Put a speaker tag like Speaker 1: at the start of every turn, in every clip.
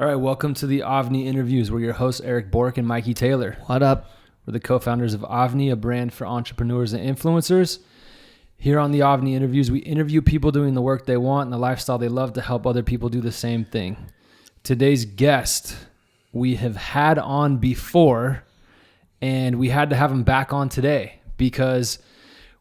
Speaker 1: All right, welcome to the AVNI Interviews. We're your hosts, Eric Bork and Mikey Taylor.
Speaker 2: What up?
Speaker 1: We're the co-founders of AVNI, a brand for entrepreneurs and influencers. Here on the AVNI Interviews, we interview people doing the work they want and the lifestyle they love to help other people do the same thing. Today's guest, we have had on before, and we had to have him back on today because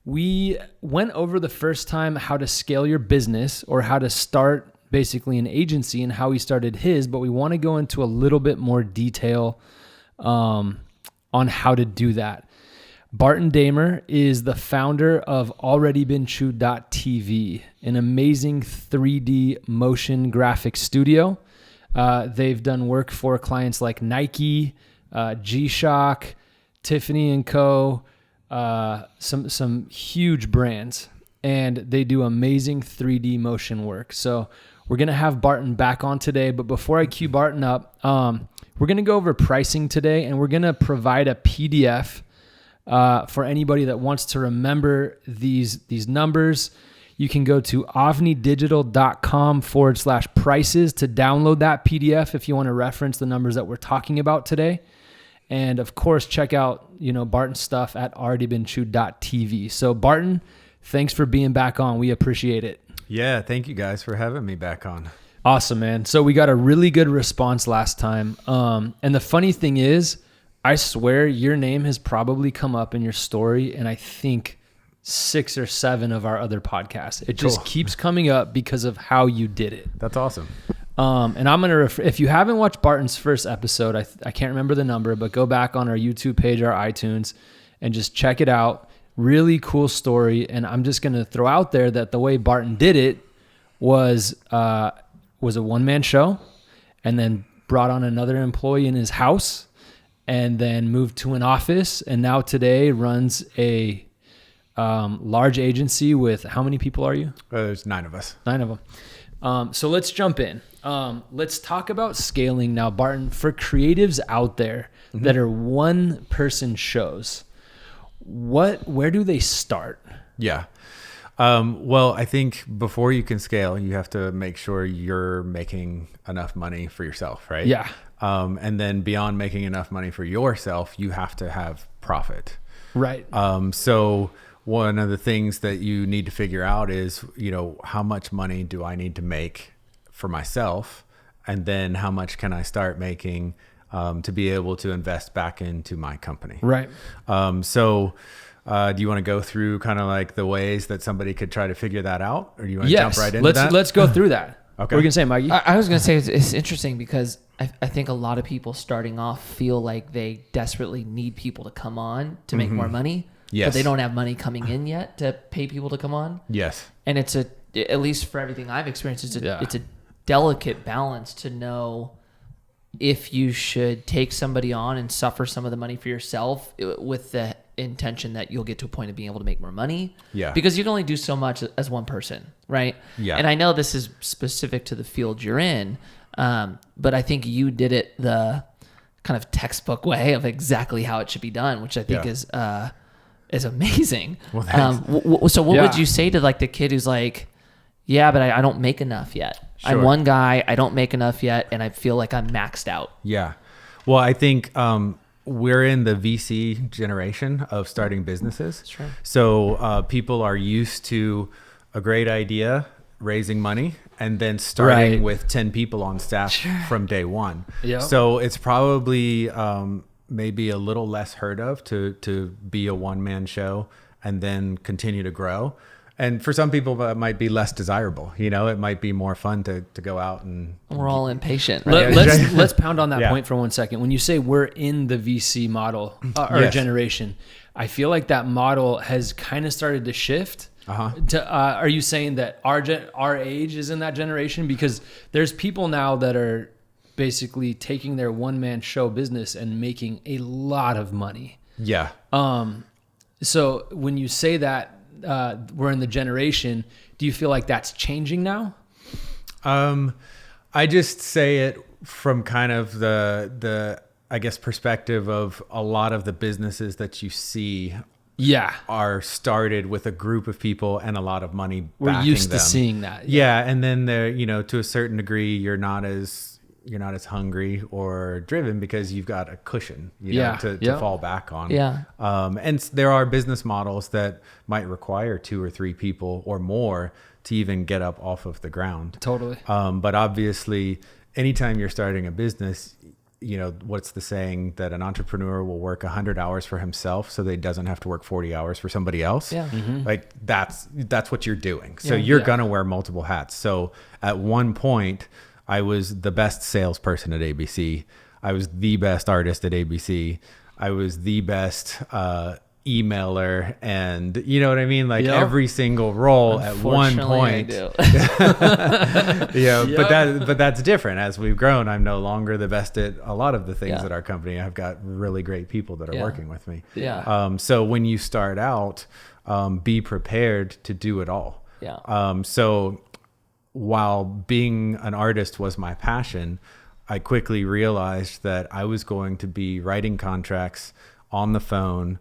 Speaker 1: we went over the first time how to scale your business or how to start basically an agency and how he started his, but we want to go into a little bit more detail on how to do that. Barton Damer is the founder of AlreadyBeenChewed.tv, an amazing 3D motion graphic studio. They've done work for clients like Nike, G-Shock, Tiffany & Co., some huge brands, and they do amazing 3D motion work. So we're going to have Barton back on today, but before I cue Barton up, we're going to go over pricing today, and we're going to provide a PDF for anybody that wants to remember these numbers. You can go to avnidigital.com/prices to download that PDF if you want to reference the numbers that we're talking about today. And of course, check out, Barton's stuff at AlreadyBeenChewed.tv. So Barton, thanks for being back on. We appreciate it.
Speaker 3: Yeah, thank you guys for having me back on.
Speaker 1: Awesome, man. So we got a really good response last time. And the funny thing is, I swear your name has probably come up in your story, and I think 6 or 7 of our other podcasts. It just keeps coming up because of how you did it.
Speaker 3: That's awesome.
Speaker 1: And I'm going to if you haven't watched Barton's first episode, I can't remember the number, but go back on our YouTube page, our iTunes, and just check it out. Really cool story. And I'm just going to throw out there that the way Barton did it was a one-man show, and then brought on another employee in his house, and then moved to an office, and now today runs a large agency with, how many people are you?
Speaker 3: There's 9 of us.
Speaker 1: 9 of them. So let's jump in. Let's talk about scaling now, Barton. For creatives out there that are one-person shows, where do they start?
Speaker 3: Yeah. Well, I think before you can scale, you have to make sure you're making enough money for yourself, right?
Speaker 1: Yeah.
Speaker 3: And then beyond making enough money for yourself, you have to have profit.
Speaker 1: Right.
Speaker 3: So one of the things that you need to figure out is, how much money do I need to make for myself? And then how much can I start making to be able to invest back into my company?
Speaker 1: Right.
Speaker 3: Do you want to go through kind of like the ways that somebody could try to figure that out? Or do you want to jump right into that?
Speaker 1: Let's go through that.
Speaker 3: Okay.
Speaker 1: What are you going to say, Mikey?
Speaker 2: I was going to say it's interesting because I think a lot of people starting off feel like they desperately need people to come on to make more money.
Speaker 3: Yes.
Speaker 2: But they don't have money coming in yet to pay people to come on.
Speaker 3: Yes.
Speaker 2: And at least for everything I've experienced, it's a delicate balance to know if you should take somebody on and suffer some of the money for yourself with the intention that you'll get to a point of being able to make more money.
Speaker 3: Yeah.
Speaker 2: Because you can only do so much as one person, right?
Speaker 3: Yeah.
Speaker 2: And I know this is specific to the field you're in, but I think you did it the kind of textbook way of exactly how it should be done, which I think is amazing.
Speaker 3: Well, thanks.
Speaker 2: So what would you say to like the kid who's like, yeah, but I don't make enough yet.
Speaker 3: Sure.
Speaker 2: I'm one guy, I don't make enough yet, and I feel like I'm maxed out.
Speaker 3: Yeah. Well, I think we're in the VC generation of starting businesses.
Speaker 2: Sure.
Speaker 3: So people are used to a great idea, raising money, and then starting with 10 people on staff from day one.
Speaker 1: Yep.
Speaker 3: So it's probably maybe a little less heard of to be a one-man show and then continue to grow. And for some people, that might be less desirable. It might be more fun to go out and...
Speaker 2: We're all impatient. Right?
Speaker 1: Let's pound on that point for 1 second. When you say we're in the VC model or generation, I feel like that model has kind of started to shift. Are you saying that our age is in that generation? Because there's people now that are basically taking their one-man show business and making a lot of money.
Speaker 3: Yeah.
Speaker 1: So when you say that, we're in the generation, do you feel like that's changing now?
Speaker 3: I just say it from kind of the I guess perspective of a lot of the businesses that you see are started with a group of people and a lot of money backing them.
Speaker 1: We're used to seeing that.
Speaker 3: Yeah. And then they're, to a certain degree, you're not as as hungry or driven because you've got a cushion, to fall back on.
Speaker 2: Yeah.
Speaker 3: And there are business models that might require 2 or 3 people or more to even get up off of the ground.
Speaker 1: Totally.
Speaker 3: But obviously, anytime you're starting a business, what's the saying that an entrepreneur will work 100 hours for himself so that he doesn't have to work 40 hours for somebody else.
Speaker 2: Yeah.
Speaker 1: Mm-hmm.
Speaker 3: Like that's what you're doing. So you're going to wear multiple hats. So at one point I was the best salesperson at ABC. I was the best artist at ABC. I was the best, emailer, and you know what I mean? Like every single role at one point. But that's different. As we've grown, I'm no longer the best at a lot of the things at our company. I've got really great people that are working with me.
Speaker 2: Yeah.
Speaker 3: So when you start out, be prepared to do it all.
Speaker 2: Yeah.
Speaker 3: So while being an artist was my passion, I quickly realized that I was going to be writing contracts on the phone,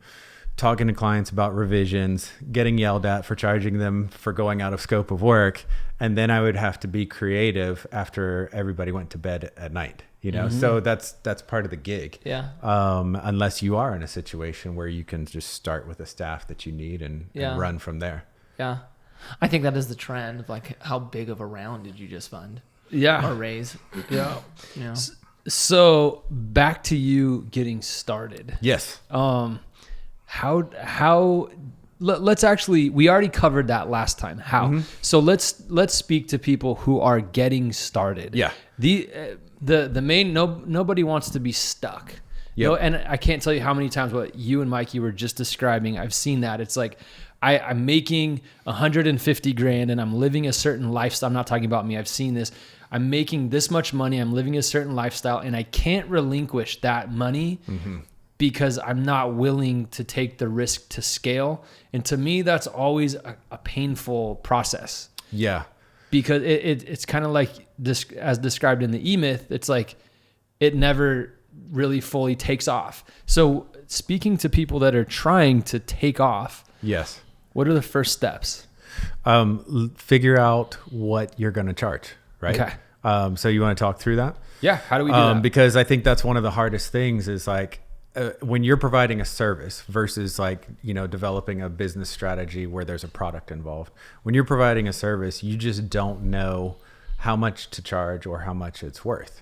Speaker 3: talking to clients about revisions, getting yelled at for charging them for going out of scope of work. And then I would have to be creative after everybody went to bed at night, So that's part of the gig.
Speaker 2: Yeah.
Speaker 3: Unless you are in a situation where you can just start with a staff that you need and run from there.
Speaker 2: Yeah. I think that is the trend of like, how big of a round did you just fund?
Speaker 1: Yeah.
Speaker 2: Or raise?
Speaker 1: Yeah.
Speaker 2: You know?
Speaker 1: So back to you getting started.
Speaker 3: Yes.
Speaker 1: Let's actually, we already covered that last time. How? Mm-hmm. So let's speak to people who are getting started.
Speaker 3: Yeah.
Speaker 1: The main, nobody wants to be stuck.
Speaker 3: Yep.
Speaker 1: And I can't tell you how many times what you and Mikey were just describing, I've seen that. It's like, I'm making 150 grand and I'm living a certain lifestyle. I'm not talking about me. I've seen this. I'm making this much money. I'm living a certain lifestyle and I can't relinquish that money because I'm not willing to take the risk to scale. And to me, that's always a painful process.
Speaker 3: Yeah.
Speaker 1: Because it's kind of like this, as described in the E-Myth, it's like it never really fully takes off. So speaking to people that are trying to take off.
Speaker 3: Yes.
Speaker 1: What are the first steps?
Speaker 3: Figure out what you're going to charge, right?
Speaker 1: Okay.
Speaker 3: So you want to talk through that?
Speaker 1: Yeah. How do we do that?
Speaker 3: Because I think that's one of the hardest things is like when you're providing a service versus like, developing a business strategy where there's a product involved. When you're providing a service, you just don't know how much to charge or how much it's worth.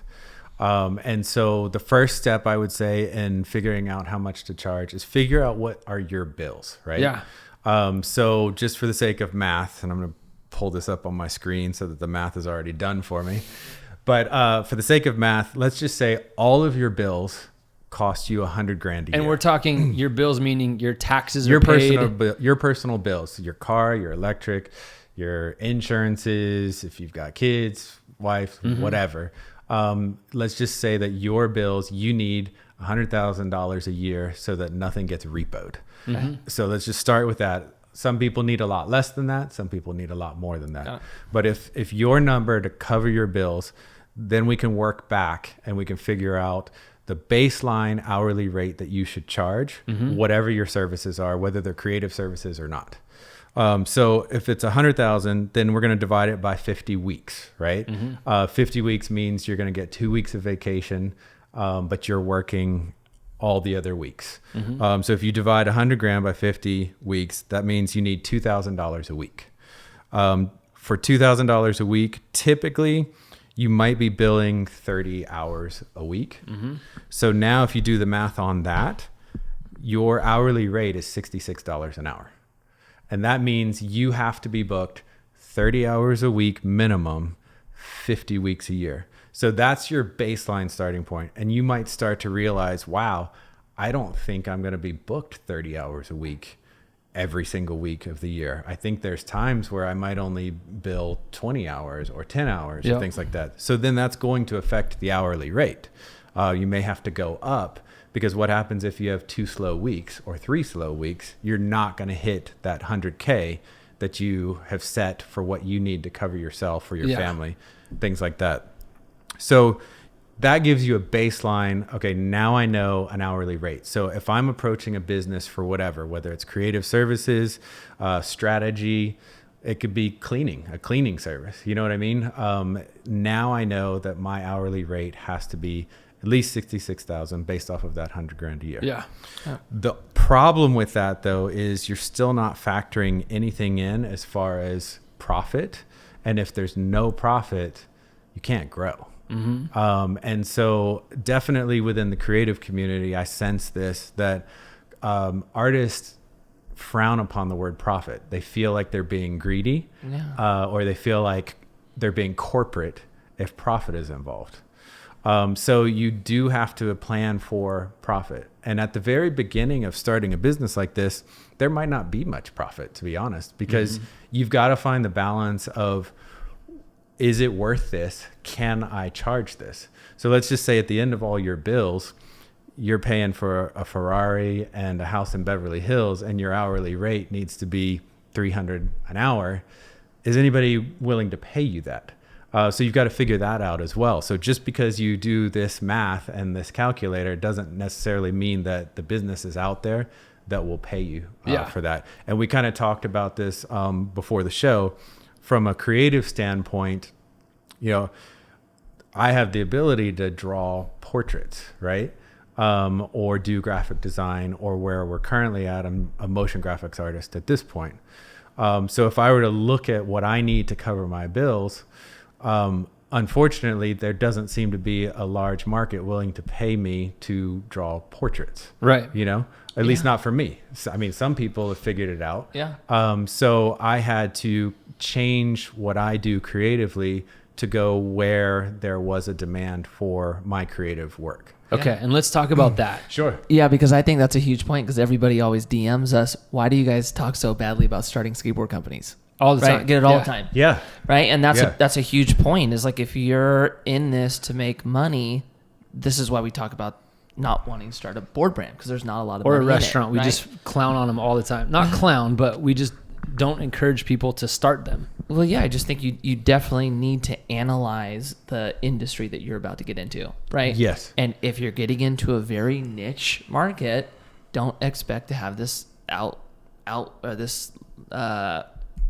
Speaker 3: And so the first step I would say in figuring out how much to charge is figure out what are your bills, right?
Speaker 1: Yeah.
Speaker 3: So just for the sake of math, and I'm going to pull this up on my screen so that the math is already done for me. But for the sake of math, let's just say all of your bills cost you $100 grand a year.
Speaker 1: And we're talking your bills, meaning your taxes
Speaker 3: your
Speaker 1: are paid.
Speaker 3: Your personal bills, your car, your electric, your insurances, if you've got kids, wife, whatever. Let's just say that your bills, you need $100,000 a year so that nothing gets repoed. So let's just start with that. Some people need a lot less than that. Some people need a lot more than that.
Speaker 2: Yeah.
Speaker 3: But if your number to cover your bills, then we can work back and we can figure out the baseline hourly rate that you should charge, whatever your services are, whether they're creative services or not. So if it's 100,000, then we're going to divide it by 50 weeks, right? 50 weeks means you're going to get 2 weeks of vacation, but you're working all the other weeks. So if you divide 100 grand by 50 weeks, that means you need $2,000 a week. For $2,000 a week, typically you might be billing 30 hours a week. So now if you do the math on that, your hourly rate is $66 an hour. And that means you have to be booked 30 hours a week minimum, 50 weeks a year. So that's your baseline starting point. And you might start to realize, wow, I don't think I'm going to be booked 30 hours a week every single week of the year. I think there's times where I might only bill 20 hours or 10 hours or things like that. So then that's going to affect the hourly rate. You may have to go up. Because what happens if you have 2 slow weeks or 3 slow weeks, you're not going to hit that 100K that you have set for what you need to cover yourself or your family, things like that. So that gives you a baseline. Okay, now I know an hourly rate. So if I'm approaching a business for whatever, whether it's creative services, strategy, It could be a cleaning service. You know what I mean? Now I know that my hourly rate has to be at least 66,000 based off of that $100,000 a year.
Speaker 1: Yeah.
Speaker 3: The problem with that though is you're still not factoring anything in as far as profit. And if there's no profit, you can't grow. And so definitely within the creative community, I sense this, that artists frown upon the word profit. They feel like they're being greedy, or they feel like they're being corporate if profit is involved. So you do have to plan for profit. And at the very beginning of starting a business like this, there might not be much profit, to be honest, because you've got to find the balance of, is it worth this? Can I charge this? So let's just say at the end of all your bills, you're paying for a Ferrari and a house in Beverly Hills, and your hourly rate needs to be $300 an hour. Is anybody willing to pay you that? So you've got to figure that out as well. So just because you do this math and this calculator doesn't necessarily mean that the business is out there that will pay you for that. And we kind of talked about this before the show. From a creative standpoint, you know, I have the ability to draw portraits, right? Or do graphic design, or where we're currently at, I'm a motion graphics artist at this point. So if I were to look at what I need to cover my bills, unfortunately, there doesn't seem to be a large market willing to pay me to draw portraits.
Speaker 1: Right.
Speaker 3: You know, at least not for me. So, I mean, some people have figured it out.
Speaker 2: Yeah.
Speaker 3: So I had to change what I do creatively to go where there was a demand for my creative work.
Speaker 1: Okay. And let's talk about that.
Speaker 3: Sure.
Speaker 2: Yeah, because I think that's a huge point, because everybody always DMs us, why do you guys talk so badly about starting skateboard companies?
Speaker 1: All the time.
Speaker 2: Get it all the time.
Speaker 3: Yeah.
Speaker 2: Right. And that's a huge point, is like, if you're in this to make money, this is why we talk about not wanting to start a board brand, because there's not a lot of money
Speaker 1: or a restaurant.
Speaker 2: in it,
Speaker 1: We just clown on them all the time. Not clown, but we just don't encourage people to start them.
Speaker 2: Well, yeah, I just think you definitely need to analyze the industry that you're about to get into, right?
Speaker 3: Yes.
Speaker 2: And if you're getting into a very niche market, don't expect to have this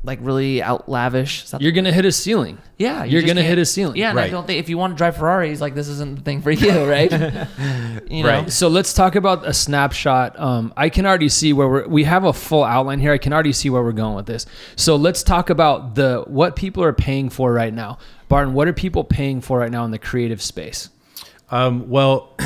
Speaker 2: like really out lavish.
Speaker 1: You're going to hit a ceiling.
Speaker 2: Yeah.
Speaker 1: You're going to hit a ceiling.
Speaker 2: Yeah. And
Speaker 3: Right.
Speaker 2: I don't think, if you want to drive Ferraris, like, this isn't the thing for you, right? You know?
Speaker 3: Right.
Speaker 1: So let's talk about a snapshot. I can already see where we have a full outline here. I can already see where we're going with this. So let's talk about what people are paying for right now. Barton, what are people paying for right now in the creative space?
Speaker 3: Well,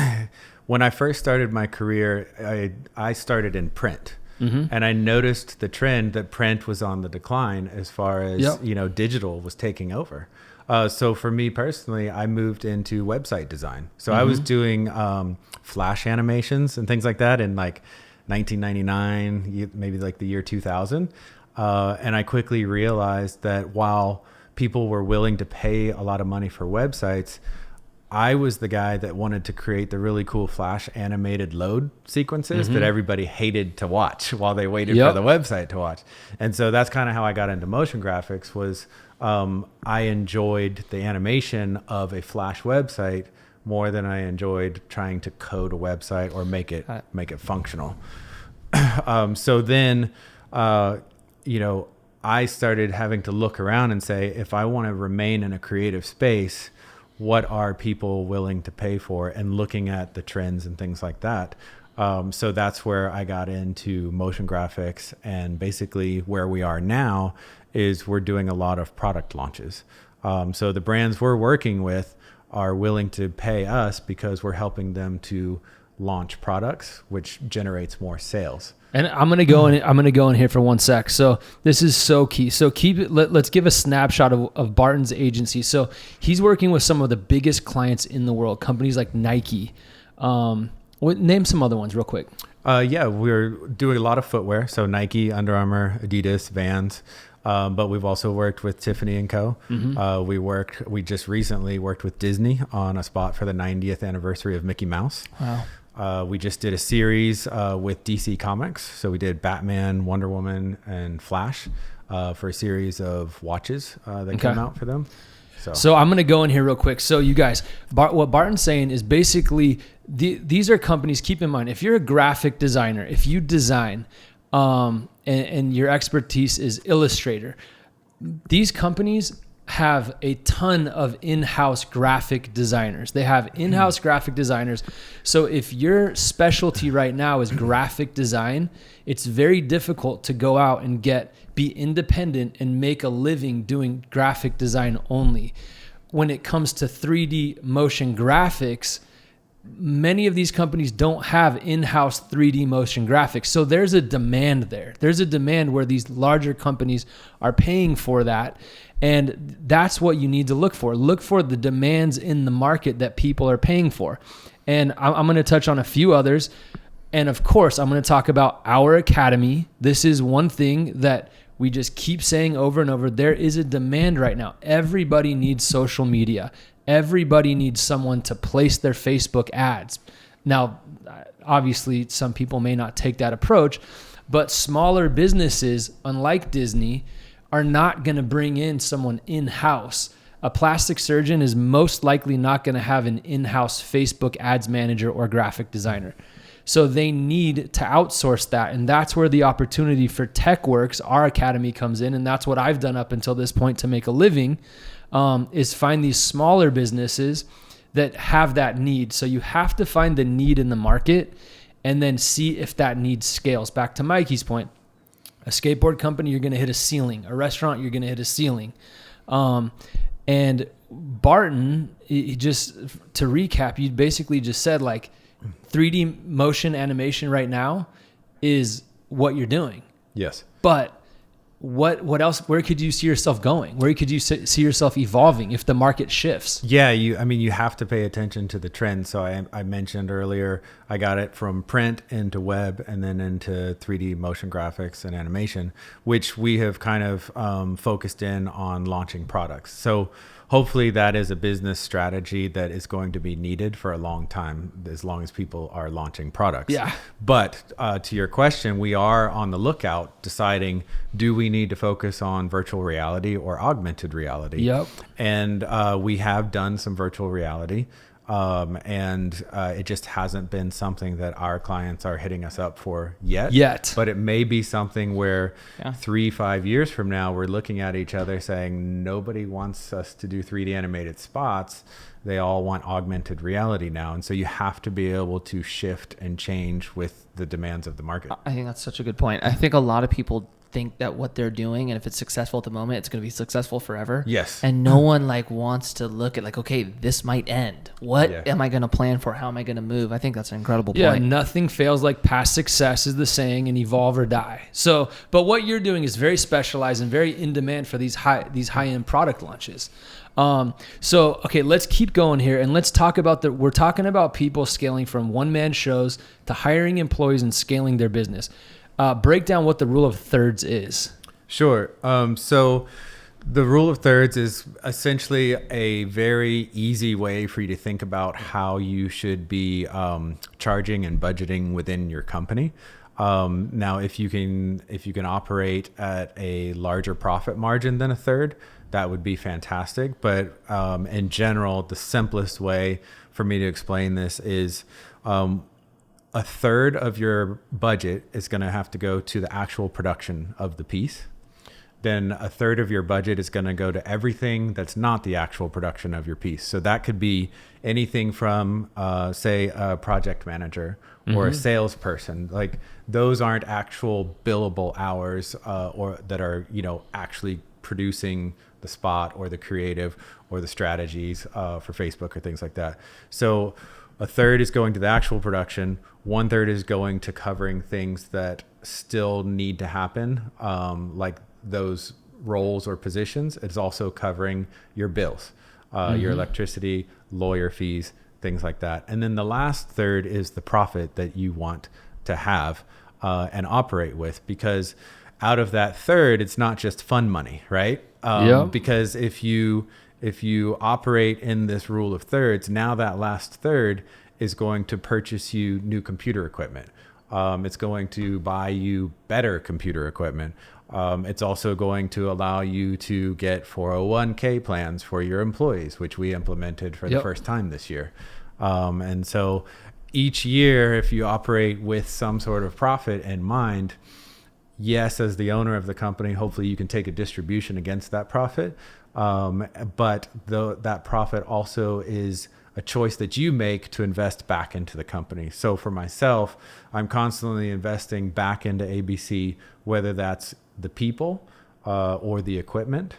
Speaker 3: when I first started my career, I started in print. And I noticed the trend that print was on the decline as far as, digital was taking over. So for me personally, I moved into website design. So I was doing Flash animations and things like that in like 1999, maybe like the year 2000. And I quickly realized that while people were willing to pay a lot of money for websites, I was the guy that wanted to create the really cool Flash animated load sequences that everybody hated to watch while they waited for the website to watch. And so that's kind of how I got into motion graphics. Was I enjoyed the animation of a Flash website more than I enjoyed trying to code a website or make it functional. So then, I started having to look around and say, if I want to remain in a creative space, what are people willing to pay for, and looking at the trends and things like that. So that's where I got into motion graphics, and basically where we are now is we're doing a lot of product launches. So the brands we're working with are willing to pay us because we're helping them to launch products, which generates more sales.
Speaker 1: And I'm gonna go in here for 1 sec. So this is so key. So let's give a snapshot of Barton's agency. So he's working with some of the biggest clients in the world, companies like Nike. Name some other ones real quick.
Speaker 3: We're doing a lot of footwear. So Nike, Under Armour, Adidas, Vans. But we've also worked with Tiffany & Co. We just recently worked with Disney on a spot for the 90th anniversary of Mickey Mouse.
Speaker 2: Wow.
Speaker 3: We just did a series with DC Comics. So we did Batman, Wonder Woman, and Flash for a series of watches that came out for them. So
Speaker 1: I'm going to go in here real quick. So you guys, what Barton's saying is basically these are companies. Keep in mind, if you're a graphic designer, if you design and your expertise is Illustrator, these companies have a ton of in-house graphic designers. They have in-house graphic designers. So if your specialty right now is graphic design, it's very difficult to go out and be independent and make a living doing graphic design only. When it comes to 3D motion graphics, many of these companies don't have in-house 3D motion graphics. So there's a demand there. There's a demand where these larger companies are paying for that. And that's what you need to look for. Look for the demands in the market that people are paying for. And I'm going to touch on a few others. And of course, I'm going to talk about our academy. This is one thing that we just keep saying over and over. There is a demand right now. Everybody needs social media. Everybody needs someone to place their Facebook ads. Now, obviously, some people may not take that approach, but smaller businesses, unlike Disney, are not going to bring in someone in-house. A plastic surgeon is most likely not going to have an in-house Facebook ads manager or graphic designer. So they need to outsource that. And that's where the opportunity for TechWorks, our academy, comes in. And that's what I've done up until this point to make a living, is find these smaller businesses that have that need. So you have to find the need in the market and then see if that need scales. Back to Mikey's point. A skateboard company, you're going to hit a ceiling. A restaurant, you're going to hit a ceiling. And Barton, just to recap, you basically just said like 3D motion animation right now is what you're doing.
Speaker 3: Yes.
Speaker 1: But what else? Where could you see yourself going? Where could you see yourself evolving if the market shifts?
Speaker 3: Yeah, you have to pay attention to the trends. So I mentioned earlier, I got it from print into web and then into 3D motion graphics and animation, which we have kind of focused in on launching products. So hopefully that is a business strategy that is going to be needed for a long time, as long as people are launching products.
Speaker 1: Yeah.
Speaker 3: But to your question, we are on the lookout deciding, do we need to focus on virtual reality or augmented reality?
Speaker 1: Yep.
Speaker 3: And we have done some virtual reality. And it just hasn't been something that our clients are hitting us up for yet. But it may be something where 3-5 years from now, we're looking at each other saying, nobody wants us to do 3D animated spots. They all want augmented reality now. And so you have to be able to shift and change with the demands of the market.
Speaker 2: I think that's such a good point. I think a lot of people think that what they're doing, and if it's successful at the moment, it's going to be successful forever.
Speaker 3: Yes.
Speaker 2: And no one wants to look at okay, this might end. What am I going to plan for? How am I going to move? I think that's an incredible point.
Speaker 1: Yeah, nothing fails like past success is the saying, and evolve or die. So, but what you're doing is very specialized and very in demand for these high-end product launches. So, okay, let's keep going here and let's talk about we're talking about people scaling from one-man shows to hiring employees and scaling their business. Break down what the rule of thirds is.
Speaker 3: Sure. So the rule of thirds is essentially a very easy way for you to think about how you should be charging and budgeting within your company. Now, if you can operate at a larger profit margin than a third, that would be fantastic. But in general, the simplest way for me to explain this is a third of your budget is going to have to go to the actual production of the piece. Then a third of your budget is going to go to everything that's not the actual production of your piece. So that could be anything from, say, a project manager or a salesperson. Like those aren't actual billable hours or that are, actually producing the spot or the creative or the strategies for Facebook or things like that. So a third is going to the actual production. 1/3 is going to covering things that still need to happen, like those roles or positions. It's also covering your bills, your electricity, lawyer fees, things like that. And then the last third is the profit that you want to have and operate with, because out of that third, it's not just fun money, right? Because if you operate in this rule of thirds, now that last third is going to purchase you new computer equipment. It's going to buy you better computer equipment. It's also going to allow you to get 401k plans for your employees, which we implemented for the first time this year. And so each year, if you operate with some sort of profit in mind, yes, as the owner of the company, hopefully you can take a distribution against that profit. But that profit also is a choice that you make to invest back into the company. So for myself, I'm constantly investing back into ABC, whether that's the people or the equipment,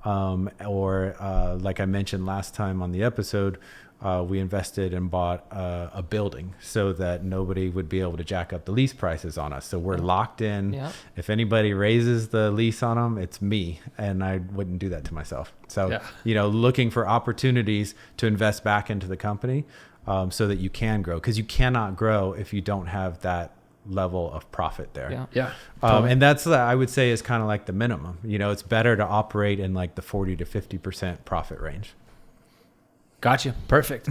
Speaker 3: or like I mentioned last time on the episode, we invested and bought a building so that nobody would be able to jack up the lease prices on us. So we're locked in. Yep. If anybody raises the lease on them, it's me, and I wouldn't do that to myself. So, looking for opportunities to invest back into the company so that you can grow, because you cannot grow if you don't have that level of profit there. Totally. And that's, I would say, is kind of like the minimum. It's better to operate in like the 40 to 50% profit range.
Speaker 1: Gotcha. Perfect.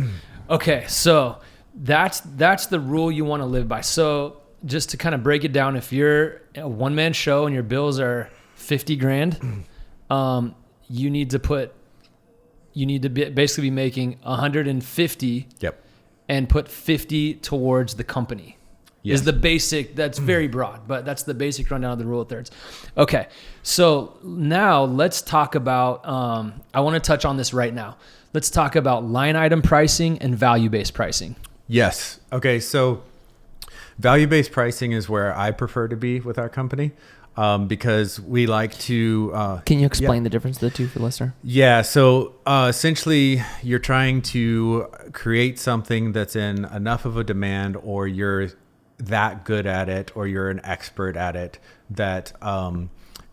Speaker 1: Okay. So that's the rule you want to live by. So just to kind of break it down, if you're a one-man show and your bills are $50,000, you need to basically be making 150 and put 50 towards the company. Yes. Is the basic, that's very broad, but that's the basic rundown of the rule of thirds. Okay. So now let's talk about, I want to touch on this right now. Let's talk about line item pricing and value-based pricing.
Speaker 3: Yes. Okay. So value-based pricing is where I prefer to be with our company, because we like to...
Speaker 2: Can you explain the difference of the two for the listener?
Speaker 3: Yeah. So essentially, you're trying to create something that's in enough of a demand, or you're that good at it, or you're an expert at it, that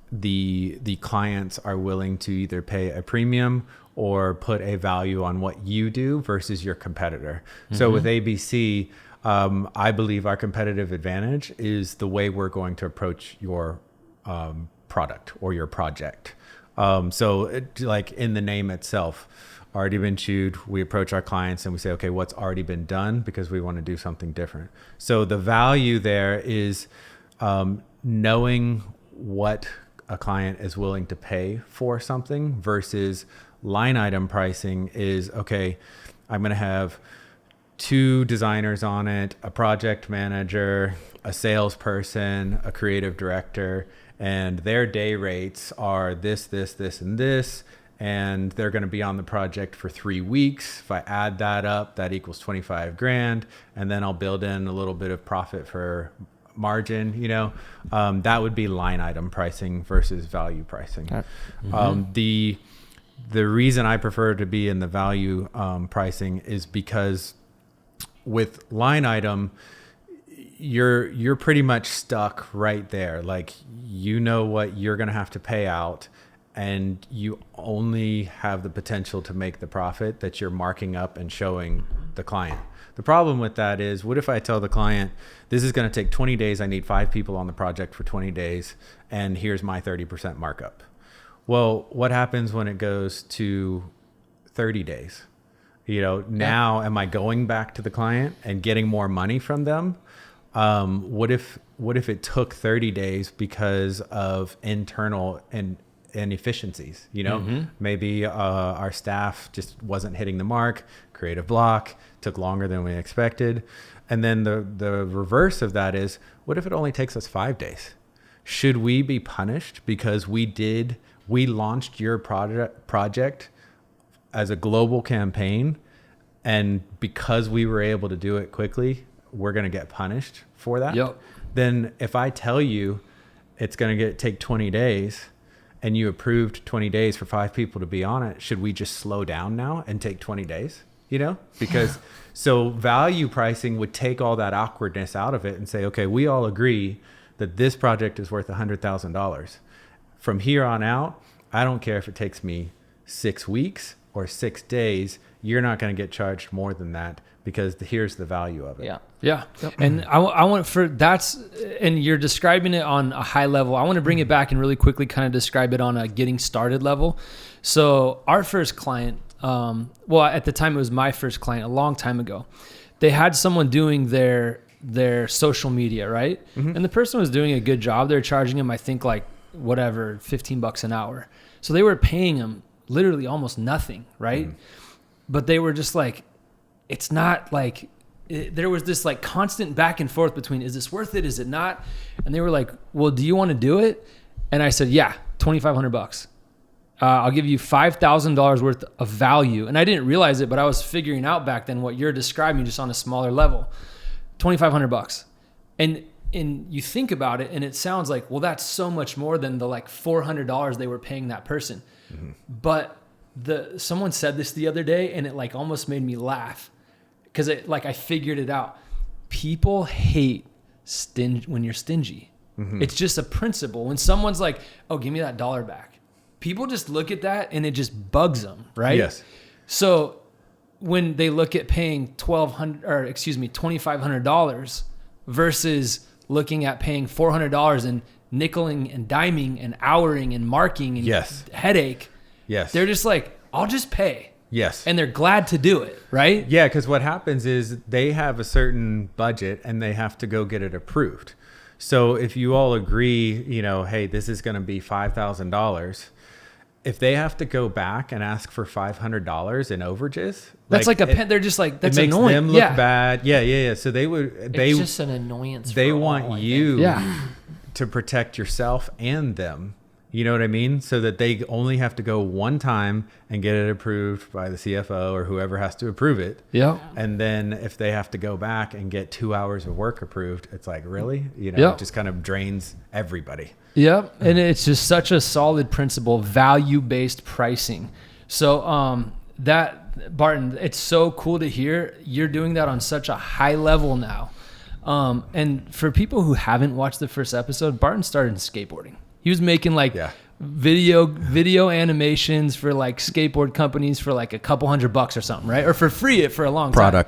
Speaker 3: the clients are willing to either pay a premium or put a value on what you do versus your competitor. Mm-hmm. So with ABC, I believe our competitive advantage is the way we're going to approach your product or your project. Like in the name itself, already been chewed, we approach our clients and we say, okay, what's already been done, because we want to do something different. So the value there is knowing what a client is willing to pay for something, versus line item pricing is, okay, I'm going to have 2 designers on it, a project manager, a salesperson, a creative director, and their day rates are this, and this, and they're going to be on the project for 3 weeks. If I add that up, that equals $25,000, and then I'll build in a little bit of profit for margin. That would be line item pricing versus value pricing. Mm-hmm. The reason I prefer to be in the value pricing is because with line item, you're pretty much stuck right there. Like, what you're going to have to pay out, and you only have the potential to make the profit that you're marking up and showing the client. The problem with that is, what if I tell the client, this is going to take 20 days, I need 5 people on the project for 20 days, and here's my 30% markup. Well, what happens when it goes to 30 days? Now am I going back to the client and getting more money from them? What if it took 30 days because of internal inefficiencies? Maybe our staff just wasn't hitting the mark, creative block, took longer than we expected. And then the reverse of that is, what if it only takes us 5 days? Should we be punished because we launched your project as a global campaign, and because we were able to do it quickly, we're going to get punished for that? Yep. Then if I tell you it's going to take 20 days and you approved 20 days for 5 people to be on it, should we just slow down now and take 20 days? Because so value pricing would take all that awkwardness out of it and say, okay, we all agree that this project is worth $100,000. From here on out, I don't care if it takes me 6 weeks or 6 days, you're not going to get charged more than that, because here's the value of it.
Speaker 1: Yeah. Yep. And I want and you're describing it on a high level. I want to bring it back and really quickly kind of describe it on a getting started level. So our first client, at the time it was my first client a long time ago, they had someone doing their social media, right? Mm-hmm. And the person was doing a good job. They're charging him, I think, like whatever, $15 an hour. So they were paying him literally almost nothing, right? Mm-hmm. But they were just like, it's not like there was this like constant back and forth between, is this worth it? Is it not? And they were like, well, do you want to do it? And I said, yeah, $2,500. I'll give you $5,000 worth of value. And I didn't realize it, but I was figuring out back then what you're describing just on a smaller level. $2,500. And you think about it and it sounds like, well, that's so much more than the like $400 they were paying that person. Mm-hmm. But someone said this the other day and it like almost made me laugh because it like I figured it out. People hate when you're stingy. Mm-hmm. It's just a principle. When someone's like, oh, give me that dollar back. People just look at that and it just bugs them, right?
Speaker 3: Yes.
Speaker 1: So when they look at paying $2,500 versus looking at paying $400 and nickeling and diming and houring and marking and headache, they're just like, I'll just pay.
Speaker 3: Yes.
Speaker 1: And they're glad to do it, right?
Speaker 3: Yeah, because what happens is they have a certain budget and they have to go get it approved. So if you all agree, hey, this is going to be $5,000. If they have to go back and ask for $500 in overages,
Speaker 1: that's like they're just like, that's annoying.
Speaker 3: It makes them look bad. Yeah. So it's
Speaker 2: just an annoyance.
Speaker 3: They want you to protect yourself and them. You know what I mean? So that they only have to go one time and get it approved by the CFO or whoever has to approve it.
Speaker 1: Yeah.
Speaker 3: And then if they have to go back and get 2 hours of work approved, it's like, really? It just kind of drains everybody.
Speaker 1: Yep. And it's just such a solid principle, value-based pricing. So that, Barton, it's so cool to hear you're doing that on such a high level now. And for people who haven't watched the first episode, Barton started in skateboarding. He was making video animations for like skateboard companies for like a couple $100 or something, right? Or for free for a long time.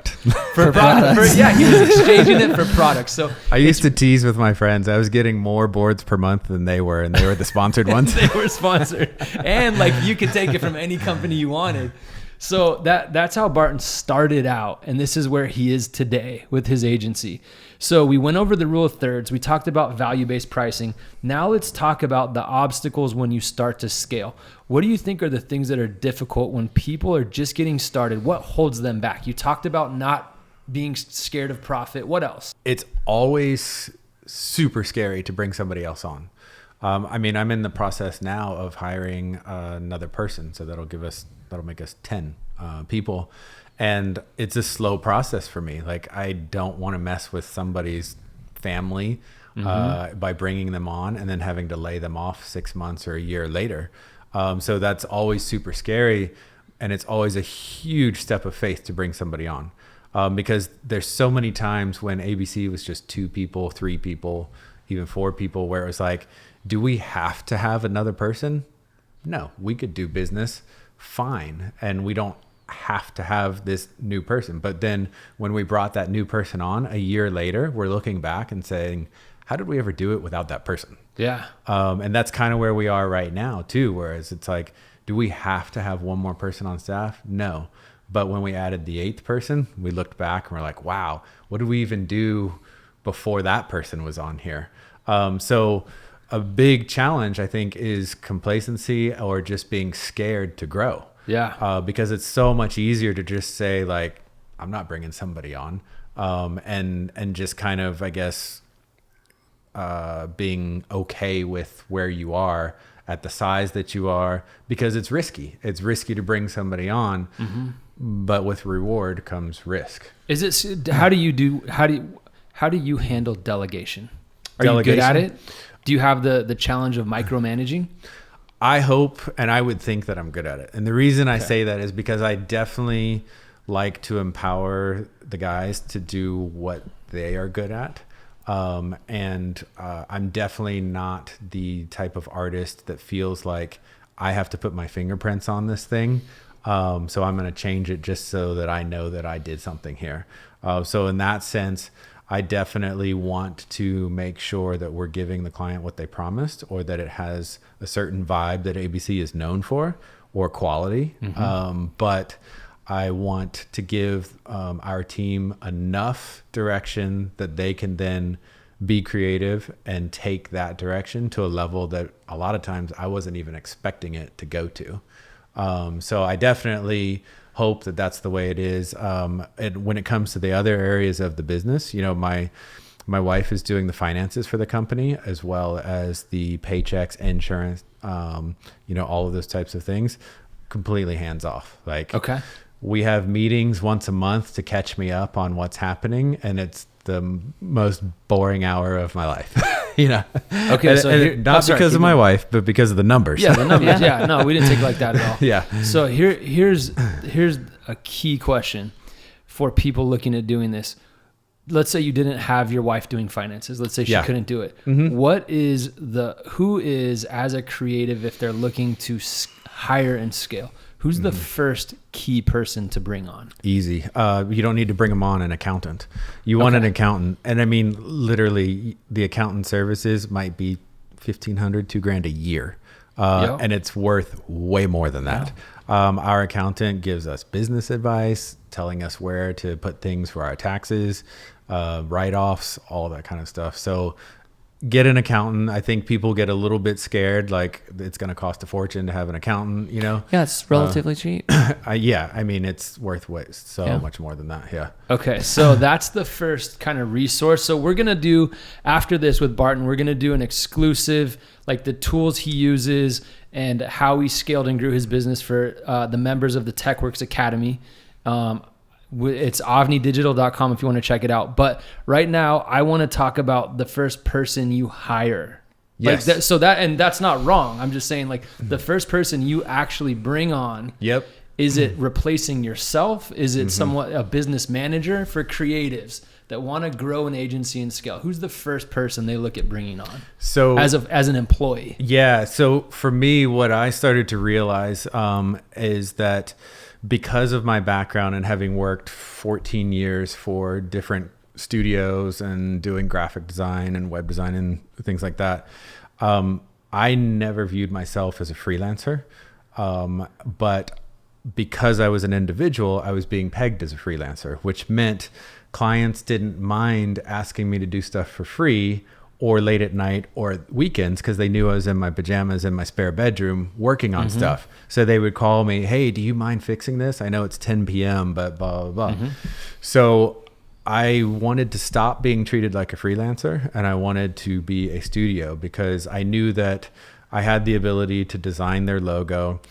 Speaker 1: For product. He was exchanging it for products. So
Speaker 3: I used to tease with my friends. I was getting more boards per month than they were, and they were the sponsored ones.
Speaker 1: They were sponsored. And like you could take it from any company you wanted. So that's how Barton started out. And this is where he is today with his agency. So we went over the rule of thirds. We talked about value-based pricing. Now let's talk about the obstacles when you start to scale. What do you think are the things that are difficult when people are just getting started? What holds them back? You talked about not being scared of profit. What else?
Speaker 3: It's always super scary to bring somebody else on. I'm in the process now of hiring another person. So that'll make us 10 people. And it's a slow process for me. Like, I don't want to mess with somebody's family by bringing them on and then having to lay them off 6 months or a year later. So that's always super scary. And it's always a huge step of faith to bring somebody on. Because there's so many times when ABC was just 2 people, 3 people, even 4 people, where it was like, do we have to have another person? No, we could do business fine. And we don't have to have this new person. But then when we brought that new person on a year later, we're looking back and saying, how did we ever do it without that person?
Speaker 1: Yeah.
Speaker 3: And that's kind of where we are right now too. Whereas it's like, do we have to have one more person on staff? No. But when we added the 8th person, we looked back and we're like, wow, what did we even do before that person was on here? So a big challenge, I think, is complacency or just being scared to grow.
Speaker 1: Yeah.
Speaker 3: Because it's so much easier to just say, like, I'm not bringing somebody on, and just kind of, I guess, being okay with where you are at the size that you are, because it's risky. It's risky to bring somebody on, but with reward comes risk.
Speaker 1: How do you handle delegation? Are you good at it? Do you have the challenge of micromanaging?
Speaker 3: I hope, and I would think that I'm good at it. And the reason I say that is because I definitely like to empower the guys to do what they are good at. And I'm definitely not the type of artist that feels like I have to put my fingerprints on this thing. So I'm going to change it just so that I know that I did something here. So in that sense, I definitely want to make sure that we're giving the client what they promised, or that it has a certain vibe that ABC is known for, or quality. But I want to give our team enough direction that they can then be creative and take that direction to a level that a lot of times I wasn't even expecting it to go to. So I definitely hope that that's the way it is. And when it comes to the other areas of the business, you know, my wife is doing the finances for the company, as well as the paychecks, insurance, you know, all of those types of things, completely hands off. Like, okay, we have meetings once a month to catch me up on what's happening, and it's the most boring hour of my life. You know, okay, so not because of my wife, but because of the numbers.
Speaker 1: Yeah, the numbers. Yeah, no, we didn't take it like that at all.
Speaker 3: Yeah.
Speaker 1: So here's a key question for people looking at doing this. Let's say you didn't have your wife doing finances. Let's say she couldn't do it. Mm-hmm. Who is, as a creative, if they're looking to hire and scale, who's the first key person to bring on? Easy.
Speaker 3: You don't need to bring them on an accountant. You want an accountant. And I mean, literally the accountant services might be $1,500, $2,000 a year. And it's worth way more than that. Wow. Our accountant gives us business advice, telling us where to put things for our taxes, write-offs, all that kind of stuff. So get an accountant. I think people get a little bit scared, like it's going to cost a fortune to have an accountant, you know?
Speaker 2: Yeah, it's relatively cheap.
Speaker 3: Yeah, I mean, it's worth so much more than that. Yeah.
Speaker 1: Okay, so that's the first kind of resource. So we're going to do, after this with Barton, we're going to do an exclusive, like the tools he uses and how he scaled and grew his business for the members of the TechWorks Academy. It's avnidigital.com if you want to check it out. But right now, I want to talk about the first person you hire.
Speaker 3: Yes.
Speaker 1: Like and that's not wrong. I'm just saying, like, the first person you actually bring on.
Speaker 3: Yep.
Speaker 1: Is it replacing yourself? Is it somewhat a business manager for creatives that want to grow an agency and scale? Who's the first person they look at bringing on? So as an employee.
Speaker 3: Yeah. So for me, what I started to realize is that because of my background and having worked 14 years for different studios and doing graphic design and web design and things like that, I never viewed myself as a freelancer. But because I was an individual, I was being pegged as a freelancer, which meant clients didn't mind asking me to do stuff for free or late at night or weekends, because they knew I was in my pajamas in my spare bedroom working on stuff. So they would call me, hey, do you mind fixing this? I know it's 10 p.m., but blah, blah, blah. So I wanted to stop being treated like a freelancer, and I wanted to be a studio, because I knew that I had the ability to design their logo,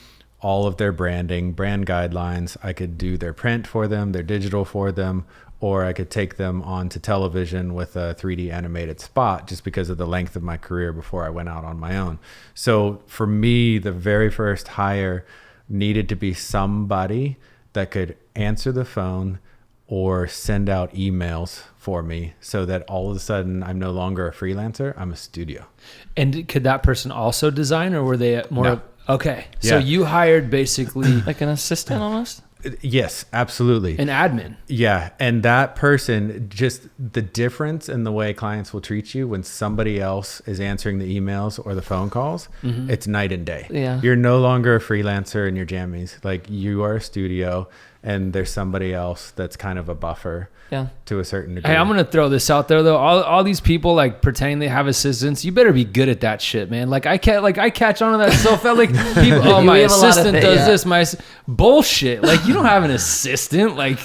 Speaker 3: all of their branding, brand guidelines. I could do their print for them, their digital for them, or I could take them onto television with a 3D animated spot, just because of the length of my career before I went out on my own. So for me, the very first hire needed to be somebody that could answer the phone or send out emails for me, so that all of a sudden I'm no longer a freelancer, I'm a studio.
Speaker 1: And could that person also design, or were they more? No. Okay. Yeah. So you hired basically
Speaker 2: like an assistant almost?
Speaker 3: Yes, absolutely.
Speaker 1: An admin.
Speaker 3: Yeah. And that person, just the difference in the way clients will treat you when somebody else is answering the emails or the phone calls, it's night and day.
Speaker 2: Yeah.
Speaker 3: You're no longer a freelancer in your jammies. Like, you are a studio, and there's somebody else that's kind of a buffer to a certain degree.
Speaker 1: Hey, I'm going to throw this out there though. All these people like pretending they have assistants, you better be good at that shit, man. Like I catch on to that so fast. Like people, my assistant does this. My bullshit. Like, you don't have an assistant. Like,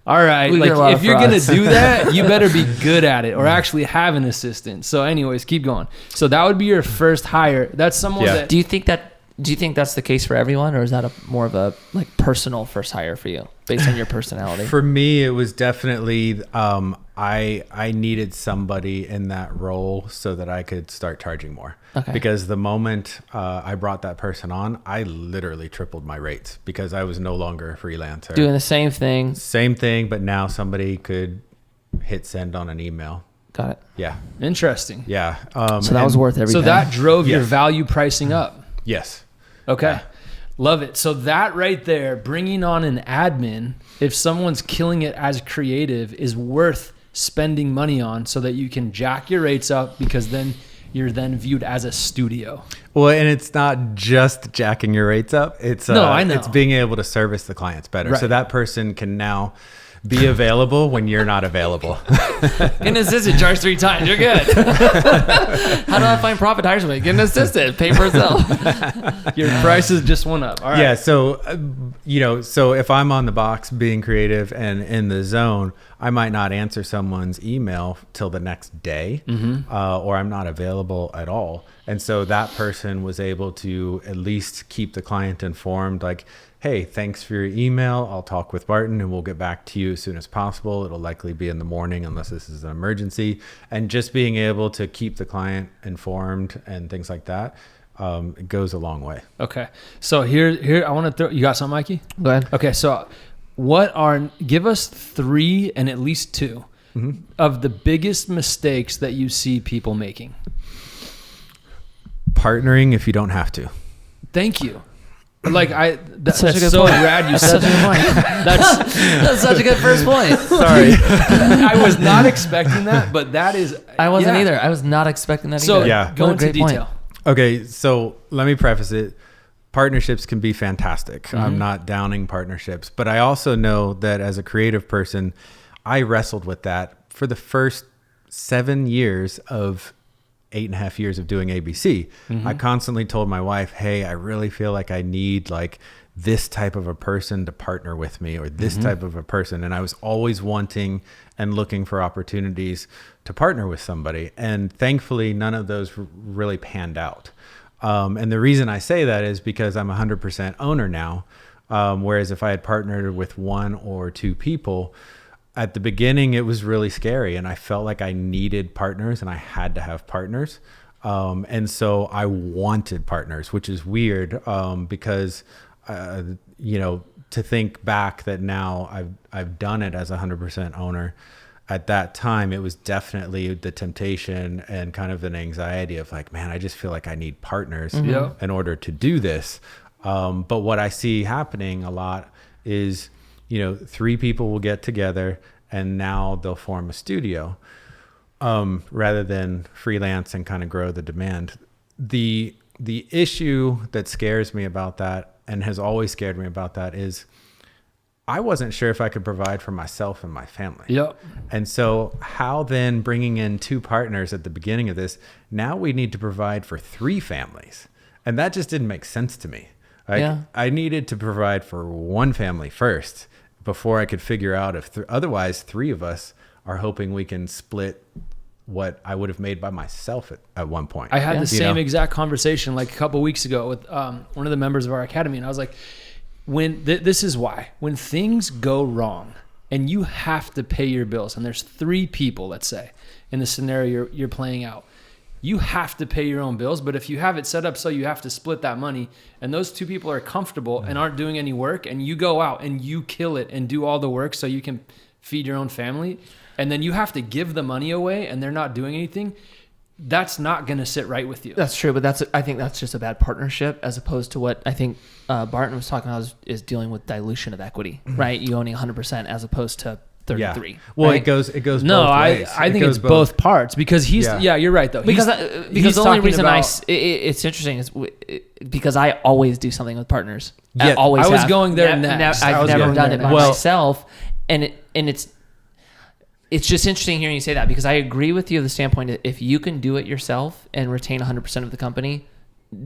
Speaker 1: all right, like if you're going to do that, you better be good at it or actually have an assistant. So anyways, keep going. So that would be your first hire. That's someone that...
Speaker 2: Do you think that's the case for everyone, or is that more of a like personal first hire for you based on your personality?
Speaker 3: For me, it was definitely I needed somebody in that role so that I could start charging more. Okay. Because the moment I brought that person on, I literally tripled my rates, because I was no longer a freelancer.
Speaker 2: Doing the same thing.
Speaker 3: Same thing, but now somebody could hit send on an email.
Speaker 2: Got it.
Speaker 3: Yeah.
Speaker 1: Interesting.
Speaker 3: Yeah.
Speaker 2: So that was worth everything.
Speaker 1: So that drove your value pricing up.
Speaker 3: Yes.
Speaker 1: Okay.
Speaker 3: Yeah.
Speaker 1: Love it. So that right there, bringing on an admin, if someone's killing it as creative, is worth spending money on, so that you can jack your rates up, because then you're then viewed as a studio.
Speaker 3: Well, and it's not just jacking your rates up. It's
Speaker 1: I know.
Speaker 3: It's being able to service the clients better. Right. So that person can now be available when you're not available.
Speaker 2: Get an assistant, charge 3 times. You're good. How do I find profit hires me? Get an assistant, pay for itself.
Speaker 1: Your prices just went up. All right.
Speaker 3: Yeah. So, so if I'm on the box being creative and in the zone, I might not answer someone's email till the next day, or I'm not available at all. And so that person was able to at least keep the client informed, like, hey, thanks for your email. I'll talk with Barton and we'll get back to you as soon as possible. It'll likely be in the morning unless this is an emergency. And just being able to keep the client informed and things like that, it goes a long way.
Speaker 1: Okay. So here I want to throw, you got something, Mikey?
Speaker 2: Go ahead.
Speaker 1: Okay. So give us 3 and at least 2 of the biggest mistakes that you see people making.
Speaker 3: Partnering if you don't have to.
Speaker 1: Thank you. Like that's
Speaker 2: such a good
Speaker 1: so
Speaker 2: point.
Speaker 1: rad you said that.
Speaker 2: That's such a good first point.
Speaker 1: Sorry. I was not expecting that, but that is.
Speaker 2: I wasn't either. I was not expecting that either.
Speaker 3: Yeah.
Speaker 1: Go into detail.
Speaker 3: Okay, so let me preface it. Partnerships can be fantastic. I'm not downing partnerships, but I also know that as a creative person, I wrestled with that for the first 7 years of 8.5 years of doing ABC. I constantly told my wife, hey, I really feel like I need like this type of a person to partner with me, or this type of a person. And I was always wanting and looking for opportunities to partner with somebody. And thankfully, none of those really panned out. And the reason I say that is because I'm 100% owner now. Whereas if I had partnered with 1 or 2 people, at the beginning, it was really scary, and I felt like I needed partners and I had to have partners. And so I wanted partners, which is weird, because, to think back that now I've done it as a 100% owner. At that time, it was definitely the temptation and kind of an anxiety of like, man, I just feel like I need partners in order to do this. But what I see happening a lot is, 3 people will get together and now they'll form a studio, rather than freelance and kind of grow the demand. The issue that scares me about that, and has always scared me about that, is I wasn't sure if I could provide for myself and my family.
Speaker 1: Yep.
Speaker 3: And so how then bringing in 2 partners at the beginning of this, now we need to provide for 3 families. And that just didn't make sense to me. I needed to provide for 1 family first before I could figure out if otherwise 3 of us are hoping we can split what I would have made by myself at one point.
Speaker 1: I had the same exact conversation like a couple of weeks ago with one of the members of our academy. And I was like, this is why, when things go wrong and you have to pay your bills, and there's 3 people, let's say, in the scenario you're playing out, you have to pay your own bills. But if you have it set up so you have to split that money, and those 2 people are comfortable and aren't doing any work, and you go out and you kill it and do all the work so you can feed your own family, and then you have to give the money away and they're not doing anything, that's not going to sit right with you.
Speaker 2: That's true, but I think that's just a bad partnership, as opposed to what I think Barton was talking about is dealing with dilution of equity, right? You owning 100% as opposed to 33.
Speaker 3: Yeah. Well,
Speaker 2: right?
Speaker 3: it goes
Speaker 1: no,
Speaker 3: both ways.
Speaker 1: I think it's both parts, because you're right though.
Speaker 2: Because the only reason it's interesting is because I always do something with partners.
Speaker 3: Yeah,
Speaker 1: I was going there next.
Speaker 2: I've never done it by myself, and it's just interesting hearing you say that, because I agree with you of the standpoint that if you can do it yourself and retain 100% of the company,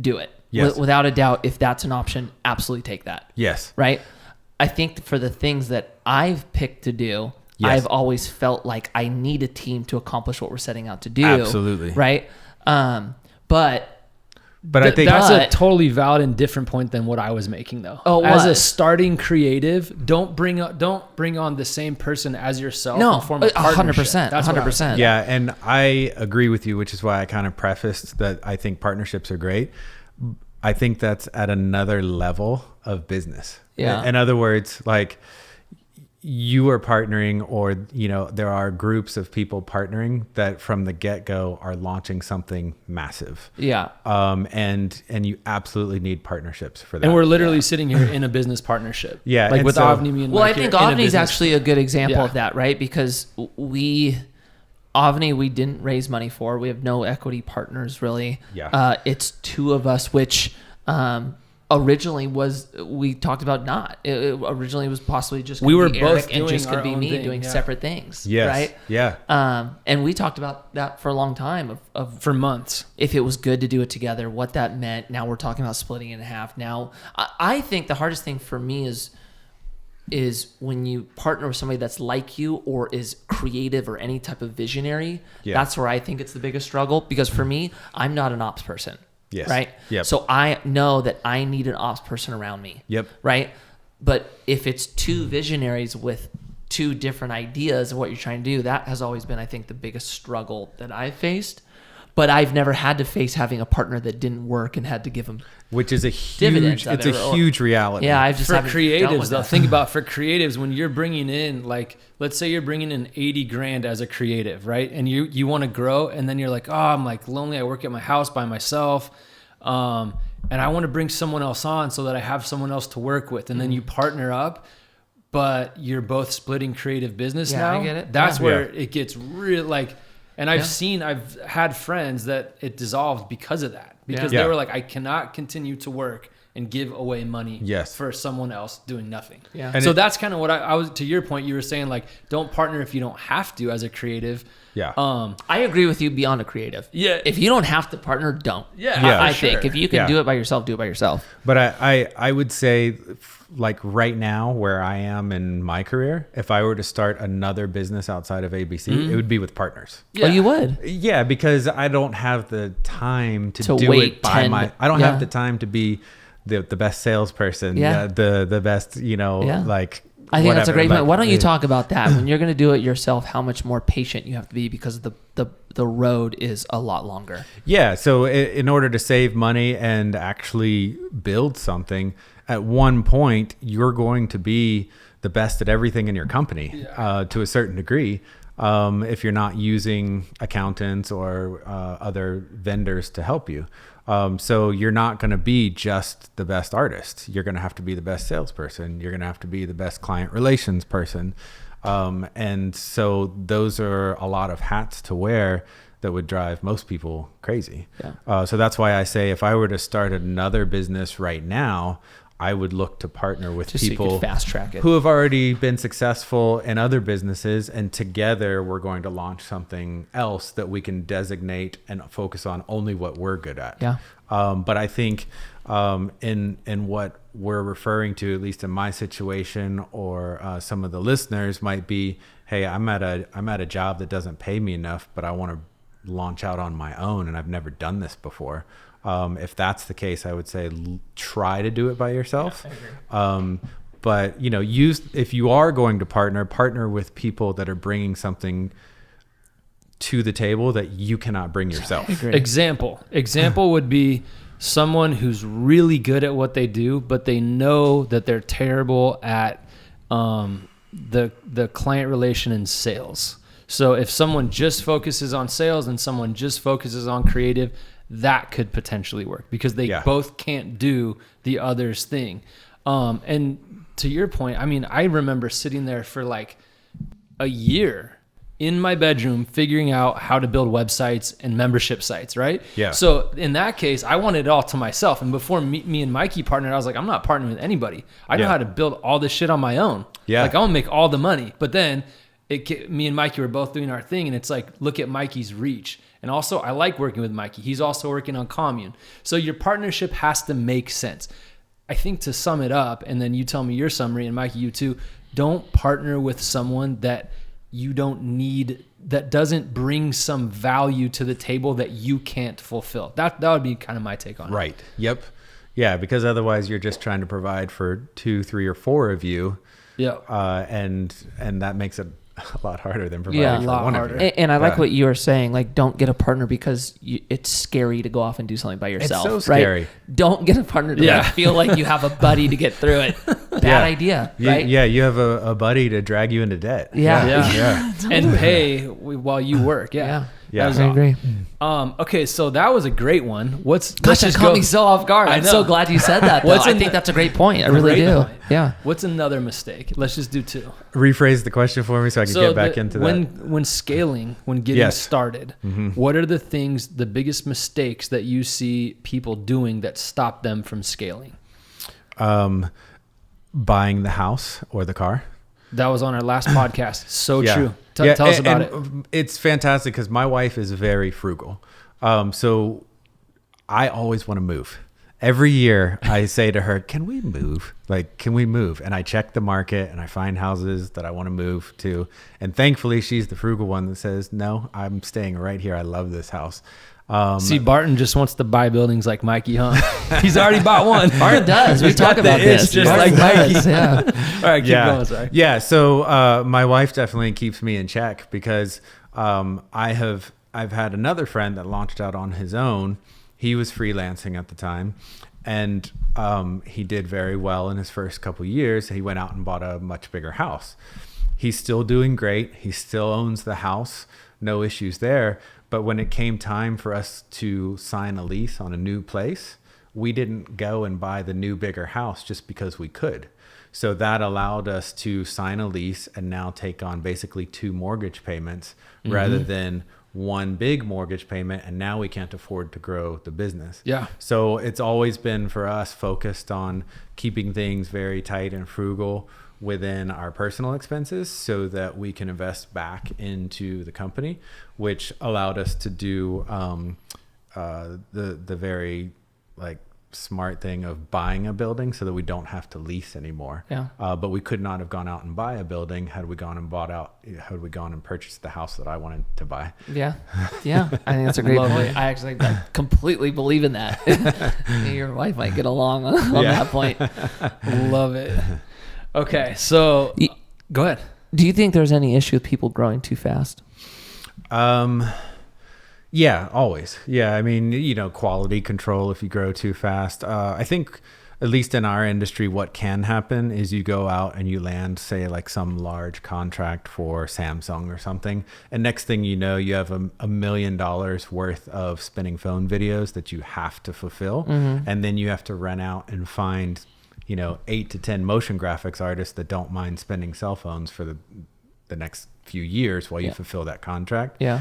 Speaker 2: do it.
Speaker 3: Yes.
Speaker 2: Without a doubt, if that's an option, absolutely take that.
Speaker 3: Yes.
Speaker 2: Right? I think for the things that I've picked to do, I've always felt like I need a team to accomplish what we're setting out to do.
Speaker 3: Absolutely.
Speaker 2: Right?
Speaker 3: But I think
Speaker 1: that's a totally valid and different point than what I was making, though. As a starting creative, don't bring on the same person as yourself.
Speaker 2: No,
Speaker 1: and form a partnership.
Speaker 2: 100%. 100%.
Speaker 3: Yeah, and I agree with you, which is why I kind of prefaced that I think partnerships are great. I think that's at another level of business.
Speaker 2: Yeah.
Speaker 3: In other words, like, you are partnering, or there are groups of people partnering that from the get-go are launching something massive.
Speaker 2: Yeah.
Speaker 3: And you absolutely need partnerships for that.
Speaker 1: And we're literally sitting here in a business partnership.
Speaker 3: Yeah.
Speaker 1: Like with AVNI, me and
Speaker 2: Well,
Speaker 1: Mikey
Speaker 2: I think
Speaker 1: are in a
Speaker 2: AVNI is
Speaker 1: business.
Speaker 2: actually a good example of that, right? Because AVNI we didn't raise money for. We have no equity partners really.
Speaker 3: Yeah.
Speaker 2: It's 2 of us, which originally we talked about not. It originally was possibly just
Speaker 1: we were
Speaker 2: be
Speaker 1: both
Speaker 2: Eric and just
Speaker 1: doing
Speaker 2: could be
Speaker 1: our own
Speaker 2: me
Speaker 1: thing,
Speaker 2: doing
Speaker 1: yeah.
Speaker 2: separate things.
Speaker 3: Yes.
Speaker 2: Right.
Speaker 3: Yeah.
Speaker 2: And we talked about that for a long time
Speaker 1: for months.
Speaker 2: If it was good to do it together, what that meant. Now we're talking about splitting it in half. Now I think the hardest thing for me is when you partner with somebody that's like you or is creative or any type of visionary.
Speaker 3: Yeah.
Speaker 2: That's where I think it's the biggest struggle, because for me, I'm not an ops person.
Speaker 3: Yes.
Speaker 2: Right.
Speaker 3: Yep.
Speaker 2: So I know that I need an ops person around me.
Speaker 3: Yep.
Speaker 2: Right. But if it's two visionaries with two different ideas of what you're trying to do, that has always been, I think, the biggest struggle that I've faced. But I've never had to face having a partner that didn't work and had to give them,
Speaker 3: which is a huge, it's a huge reality.
Speaker 2: Yeah, I've just
Speaker 1: for
Speaker 2: haven't dealt
Speaker 1: creatives
Speaker 2: with
Speaker 1: though.
Speaker 2: that.
Speaker 1: Think about for creatives when you're bringing in, like, let's say you're bringing in 80 grand as a creative, right? And you want to grow, and then you're like, oh, I'm like lonely. I work at my house by myself, and I want to bring someone else on so that I have someone else to work with, and then you partner up. But you're both splitting creative business now.
Speaker 2: I get it.
Speaker 1: That's
Speaker 2: Yeah.
Speaker 1: where it gets real, like. And I've had friends that it dissolved because of that. Because they were like, I cannot continue to work and give away money for someone else doing nothing.
Speaker 2: Yeah.
Speaker 1: And so that's kind of what I was, to your point, you were saying, like, don't partner if you don't have to as a creative.
Speaker 3: Yeah.
Speaker 2: I agree with you beyond a creative.
Speaker 1: Yeah.
Speaker 2: If you don't have to partner, don't.
Speaker 1: Yeah.
Speaker 2: I think if you can do it by yourself, do it by yourself.
Speaker 3: But I would say, like right now where I am in my career, if I were to start another business outside of ABC, it would be with partners.
Speaker 2: Yeah. Oh, you would?
Speaker 3: Yeah, because I don't have the time to do
Speaker 2: wait
Speaker 3: it by I don't have the time to be the best salesperson, the best, like,
Speaker 2: I think that's a great point.
Speaker 3: Like,
Speaker 2: Why don't you talk about that? When you're going to do it yourself, how much more patient you have to be, because the road is a lot longer.
Speaker 3: Yeah. So in order to save money and actually build something, at one point, you're going to be the best at everything in your company to a certain degree. If you're not using accountants or other vendors to help you. So you're not going to be just the best artist. You're going to have to be the best salesperson. You're going to have to be the best client relations person. And so those are a lot of hats to wear that would drive most people crazy. Yeah. So that's why I say if I were to start another business right now, I would look to partner with people
Speaker 2: so you could fast track it,
Speaker 3: who have already been successful in other businesses, and together we're going to launch something else that we can designate and focus on only what we're good at.
Speaker 2: Yeah.
Speaker 3: But I think in what we're referring to, at least in my situation, or some of the listeners might be, hey, I'm at a job that doesn't pay me enough, but I want to launch out on my own, and I've never done this before. If that's the case, I would say try to do it by yourself. Yeah, but if you are going to partner with people that are bringing something to the table that you cannot bring yourself.
Speaker 1: Example would be someone who's really good at what they do, but they know that they're terrible at the client relation and sales. So if someone just focuses on sales and someone just focuses on creative, that could potentially work because they both can't do the other's thing. And to your point, I mean, I remember sitting there for like a year in my bedroom figuring out how to build websites and membership sites, right?
Speaker 3: Yeah.
Speaker 1: So in that case, I wanted it all to myself. And before me and Mikey partnered, I was like, I'm not partnering with anybody. I know how to build all this shit on my own. Yeah. Like, I want to make all the money. But then me and Mikey were both doing our thing, and it's like, look at Mikey's reach. And also, I like working with Mikey. He's also working on Commune. So your partnership has to make sense. I think to sum it up, and then you tell me your summary, and Mikey, you too, don't partner with someone that you don't need, that doesn't bring some value to the table that you can't fulfill. That would be kind of my take on it.
Speaker 3: Right. Yep. Yeah, because otherwise you're just trying to provide for 2, 3, or 4 of you. Yeah. And that makes it a lot harder than providing for one of you.
Speaker 2: And I like what you were saying, like, don't get a partner because it's scary to go off and do something by yourself.
Speaker 3: It's so scary.
Speaker 2: Right? Don't get a partner to feel like you have a buddy to get through it. Bad idea, right?
Speaker 3: Yeah, you have a buddy to drag you into debt.
Speaker 1: Yeah. And pay while you work. Yeah.
Speaker 2: I agree.
Speaker 1: Okay, so that was a great one.
Speaker 2: Gosh, that caught me so off guard. I'm so glad you said that, though. I think that's a great point. I really do. Point.
Speaker 1: Yeah. What's another mistake? Let's just do 2.
Speaker 3: Rephrase the question for me so I can get back into that.
Speaker 1: When scaling, when getting started, what are the biggest mistakes that you see people doing that stop them from scaling?
Speaker 3: Buying the house or the car.
Speaker 1: That was on our last podcast. So
Speaker 3: Yeah.
Speaker 1: true. Tell us about it.
Speaker 3: It's fantastic because my wife is very frugal. So I always want to move. Every year I say to her, can we move? Like, can we move? And I check the market and I find houses that I want to move to. And thankfully she's the frugal one that says, no, I'm staying right here. I love this house.
Speaker 1: See, Barton just wants to buy buildings like Mikey, huh? He's already bought one.
Speaker 2: Barton does. We talk about this.
Speaker 1: Just
Speaker 2: Barton
Speaker 1: like Mikey.
Speaker 2: does, yeah.
Speaker 1: All right, keep going. Sorry.
Speaker 3: Yeah. So my wife definitely keeps me in check because I've had another friend that launched out on his own. He was freelancing at the time, and he did very well in his first couple of years. He went out and bought a much bigger house. He's still doing great. He still owns the house. No issues there. But when it came time for us to sign a lease on a new place, we didn't go and buy the new bigger house just because we could. So that allowed us to sign a lease and now take on basically 2 mortgage payments rather than one big mortgage payment. And now we can't afford to grow the business.
Speaker 1: Yeah.
Speaker 3: So it's always been for us focused on keeping things very tight and frugal within our personal expenses so that we can invest back into the company, which allowed us to do the very like smart thing of buying a building so that we don't have to lease anymore.
Speaker 2: Yeah.
Speaker 3: But we could not have gone out and buy a building had we gone and purchased the house that I wanted to buy.
Speaker 2: Yeah. Yeah. I think that's a great point. I actually completely believe in that. Your wife might get along on that point.
Speaker 1: Love it. Okay, so go ahead.
Speaker 2: Do you think there's any issue with people growing too fast?
Speaker 3: Yeah, always. Yeah, I mean, quality control if you grow too fast. I think, at least in our industry, what can happen is you go out and you land, say, like some large contract for Samsung or something. And next thing you know, you have $1 million worth of spinning phone videos that you have to fulfill. And then you have to run out and find 8 to 10 motion graphics artists that don't mind spending cell phones for the next few years while you fulfill that contract.
Speaker 2: Yeah.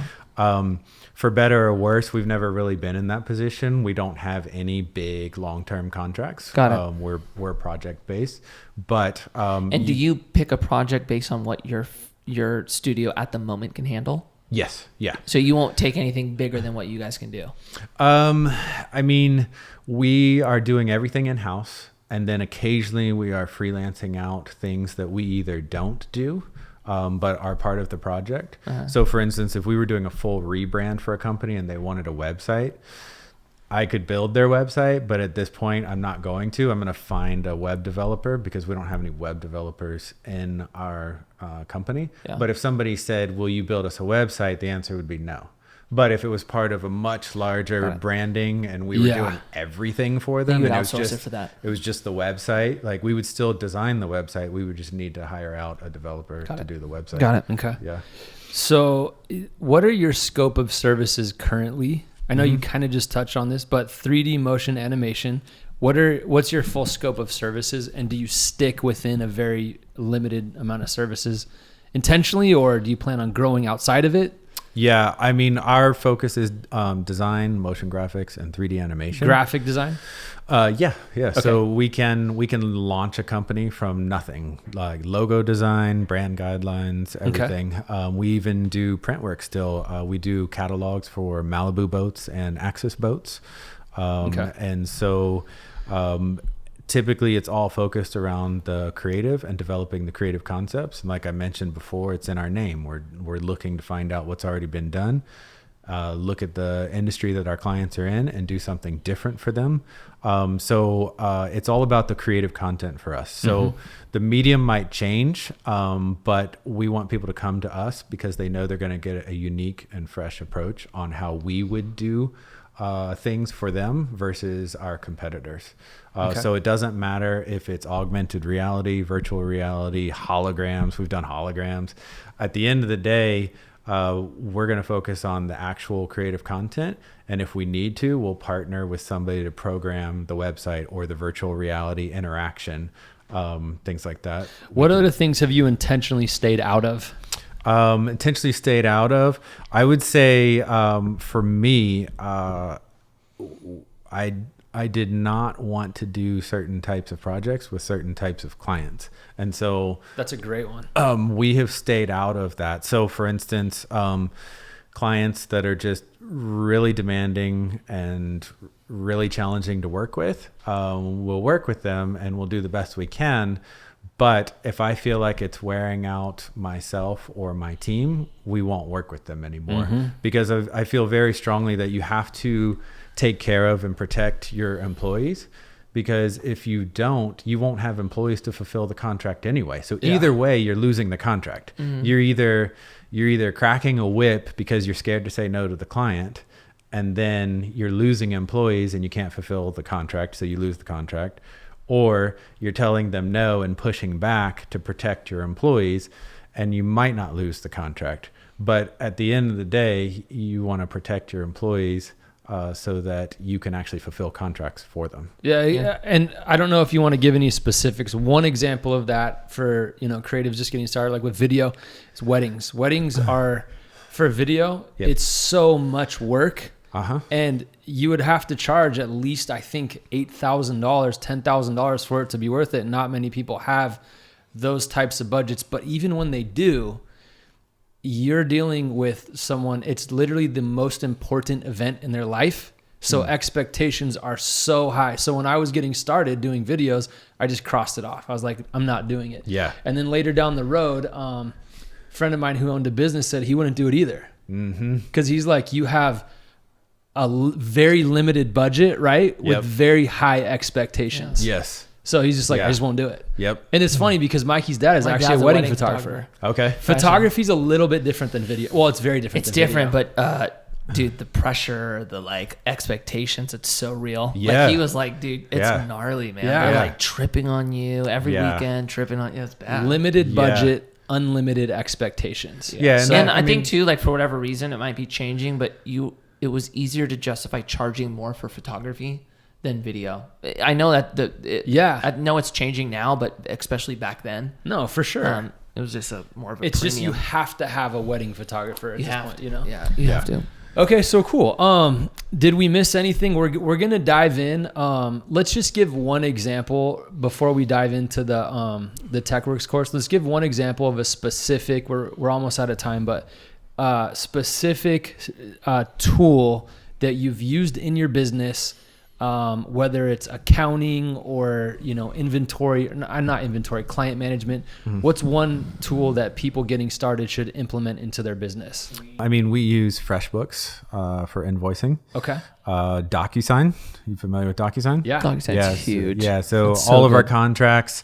Speaker 3: For better or worse, we've never really been in that position. We don't have any big long-term contracts.
Speaker 2: Got it.
Speaker 3: We're project based, but
Speaker 2: and do you pick a project based on what your studio at the moment can handle?
Speaker 3: Yes. Yeah.
Speaker 2: So you won't take anything bigger than what you guys can do?
Speaker 3: I mean, we are doing everything in-house. And then occasionally we are freelancing out things that we either don't do, but are part of the project. So for instance, if we were doing a full rebrand for a company and they wanted a website, I could build their website, but at this point I'm not going to. I'm going to find a web developer because we don't have any web developers in our company. Yeah. But if somebody said, will you build us a website? The answer would be no. But if it was part of a much larger branding and we were doing everything for them, and it was just the website, like we would still design the website. We would just need to hire out a developer to do the website.
Speaker 1: Got it. Okay.
Speaker 3: Yeah.
Speaker 1: So what are your scope of services currently? I know you kind of just touched on this, but 3D motion animation, what's your full scope of services? And do you stick within a very limited amount of services intentionally, or do you plan on growing outside of it?
Speaker 3: Yeah, I mean, our focus is design, motion graphics, and 3D animation.
Speaker 1: Graphic design?
Speaker 3: Yeah. Okay. So we can launch a company from nothing, like logo design, brand guidelines, everything. Okay. We even do print work still. We do catalogs for Malibu boats and Axis boats. And so typically it's all focused around the creative and developing the creative concepts. And like I mentioned before, it's in our name. We're looking to find out what's already been done, look at the industry that our clients are in and do something different for them. So it's all about the creative content for us. So the medium might change, but we want people to come to us because they know they're going to get a unique and fresh approach on how we would do things for them versus our competitors. So it doesn't matter if it's augmented reality, virtual reality, holograms. We've done holograms. At the end of the day, we're going to focus on the actual creative content. And if we need to, we'll partner with somebody to program the website or the virtual reality interaction, things like that.
Speaker 1: What other things have you intentionally stayed out of?
Speaker 3: Intentionally stayed out of, I would say, for me, I did not want to do certain types of projects with certain types of clients. And so
Speaker 1: that's a great one.
Speaker 3: We have stayed out of that. So for instance, clients that are just really demanding and really challenging to work with, we'll work with them and we'll do the best we can. But if I feel like it's wearing out myself or my team, we won't work with them anymore, because I feel very strongly that you have to take care of and protect your employees, because if you don't, you won't have employees to fulfill the contract anyway. So either way, you're losing the contract. You're either cracking a whip because you're scared to say no to the client, and then you're losing employees and you can't fulfill the contract, so you lose the contract. Or you're telling them no and pushing back to protect your employees, and you might not lose the contract. But at the end of the day, you want to protect your employees so that you can actually fulfill contracts for them.
Speaker 1: Yeah. And I don't know if you want to give any specifics. One example of that for, creatives just getting started, like with video, is weddings. Weddings are, for video, it's so much work. And you would have to charge at least, I think, $8,000, $10,000 for it to be worth it. Not many people have those types of budgets. But even when they do, you're dealing with someone, it's literally the most important event in their life. So expectations are so high. So when I was getting started doing videos, I just crossed it off. I was like, I'm not doing it.
Speaker 3: Yeah.
Speaker 1: And then later down the road, a friend of mine who owned a business said he wouldn't do it either. Because he's like, you have a very limited budget, right? With very high expectations.
Speaker 3: Yes.
Speaker 1: So he's just like, I just won't do it.
Speaker 3: Yep.
Speaker 1: And it's funny because Mikey's dad is actually a wedding photographer.
Speaker 3: Okay.
Speaker 1: Photography is a little bit different than video. Well, it's very different.
Speaker 2: It's different, but dude, the pressure, the expectations, it's so real.
Speaker 3: Yeah.
Speaker 2: Like he was like, dude, it's gnarly, man.
Speaker 1: Yeah.
Speaker 2: They're like tripping on you every weekend, tripping on you. It's bad.
Speaker 1: Limited budget, unlimited expectations.
Speaker 3: Yeah.
Speaker 2: So, and I think too, like for whatever reason, it might be changing, but it was easier to justify charging more for photography than video. I know that I know it's changing now, but especially back then.
Speaker 1: No, for sure.
Speaker 2: It was just more of a
Speaker 1: It's
Speaker 2: premium.
Speaker 1: just you have to have a wedding photographer at this point,
Speaker 2: Yeah, you have to.
Speaker 1: Okay, so cool. Did we miss anything? We're gonna dive in. Let's just give one example before we dive into the TechWorks course. Let's give one example of a specific. We're almost out of time, but specific tool that you've used in your business, whether it's accounting or client management. What's one tool that people getting started should implement into their business?
Speaker 3: I mean, we use FreshBooks for invoicing.
Speaker 1: Okay.
Speaker 3: DocuSign. You familiar with DocuSign?
Speaker 1: Yeah.
Speaker 2: DocuSign's huge.
Speaker 3: Yeah. So
Speaker 2: It's
Speaker 3: all of our
Speaker 2: good.
Speaker 3: contracts,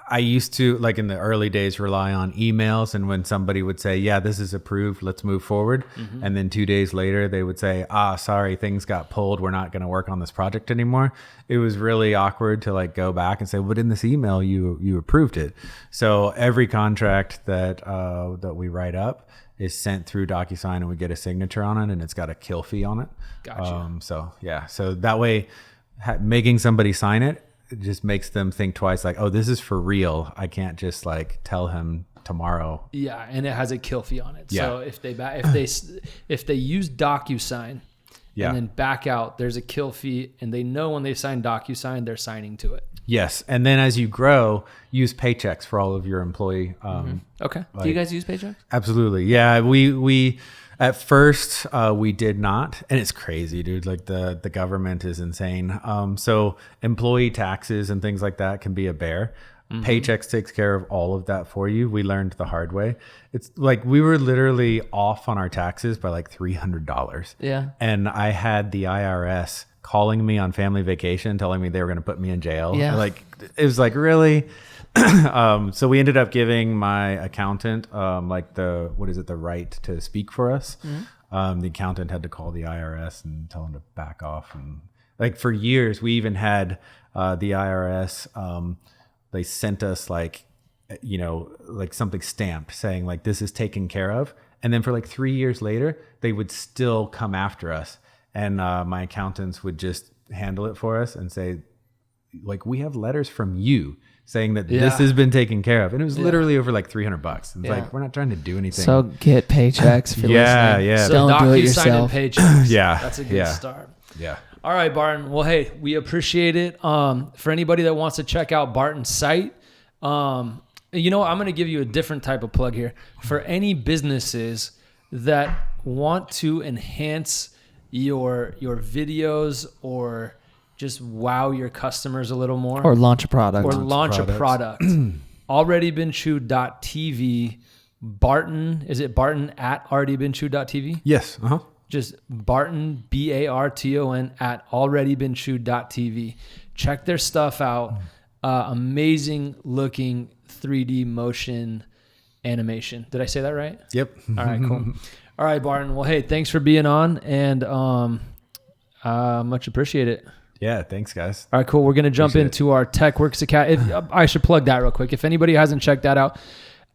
Speaker 3: I used to, like in the early days, rely on emails. And when somebody would say, yeah, this is approved, let's move forward. And then 2 days later, they would say, sorry, things got pulled. We're not going to work on this project anymore. It was really awkward to go back and say, but in this email, you approved it. So every contract that we write up is sent through DocuSign, and we get a signature on it, and it's got a kill fee on it.
Speaker 1: Gotcha.
Speaker 3: So that way, making somebody sign it just makes them think twice, like, oh, this is for real. I can't just tell him tomorrow.
Speaker 1: Yeah, and it has a kill fee on it.
Speaker 3: Yeah.
Speaker 1: So if they use DocuSign and then back out, there's a kill fee, and they know when they sign DocuSign, they're signing to it.
Speaker 3: Yes, and then as you grow, use paychecks for all of your employee.
Speaker 1: Okay.
Speaker 2: Do you guys use Paychex?
Speaker 3: Absolutely, yeah. We at first we did not, and it's crazy, dude. The government is insane. So employee taxes and things like that can be a bear. Paychecks takes care of all of that for you. We learned the hard way. It's we were literally off on our taxes by $300.
Speaker 2: Yeah.
Speaker 3: And I had the IRS calling me on family vacation, telling me they were going to put me in jail.
Speaker 2: Yeah.
Speaker 3: It was really. So we ended up giving my accountant the right to speak for us. The accountant had to call the IRS and tell them to back off. And for years, we even had the IRS. They sent us something stamped saying this is taken care of. And then for 3 years later, they would still come after us. And my accountants would just handle it for us and say, we have letters from you saying that this has been taken care of. And it was literally over $300. It's we're not trying to do anything.
Speaker 2: So get Paychecks for listening.
Speaker 3: Yeah.
Speaker 1: So
Speaker 2: Don't do it
Speaker 1: DocuSign and
Speaker 2: yourself.
Speaker 1: Paychecks.
Speaker 3: Yeah.
Speaker 1: That's a good start.
Speaker 3: Yeah.
Speaker 1: All right, Barton. Well, hey, we appreciate it. For anybody that wants to check out Barton's site, I'm going to give you a different type of plug here. For any businesses that want to enhance your videos or just wow your customers a little more.
Speaker 2: Or launch a product.
Speaker 1: Or launch a product. alreadybeenchewed.tv. Barton, is it Barton at alreadybeenchewed.tv?
Speaker 3: Yes. Uh-huh.
Speaker 1: Just Barton, Barton at alreadybeenchewed.tv. Check their stuff out. Amazing looking 3D motion animation. Did I say that right?
Speaker 3: Yep.
Speaker 1: All right, cool. All right, Barton. Well, hey, thanks for being on, and much appreciate it.
Speaker 3: Yeah, thanks, guys.
Speaker 1: All right, cool. We're going to jump into our TechWorks Academy. I should plug that real quick. If anybody hasn't checked that out,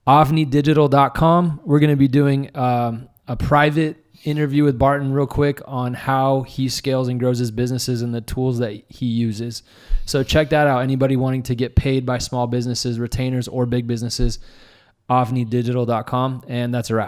Speaker 1: avnidigital.com. We're going to be doing a private interview with Barton real quick on how he scales and grows his businesses and the tools that he uses. So check that out. Anybody wanting to get paid by small businesses, retainers, or big businesses, avnidigital.com. And that's a wrap.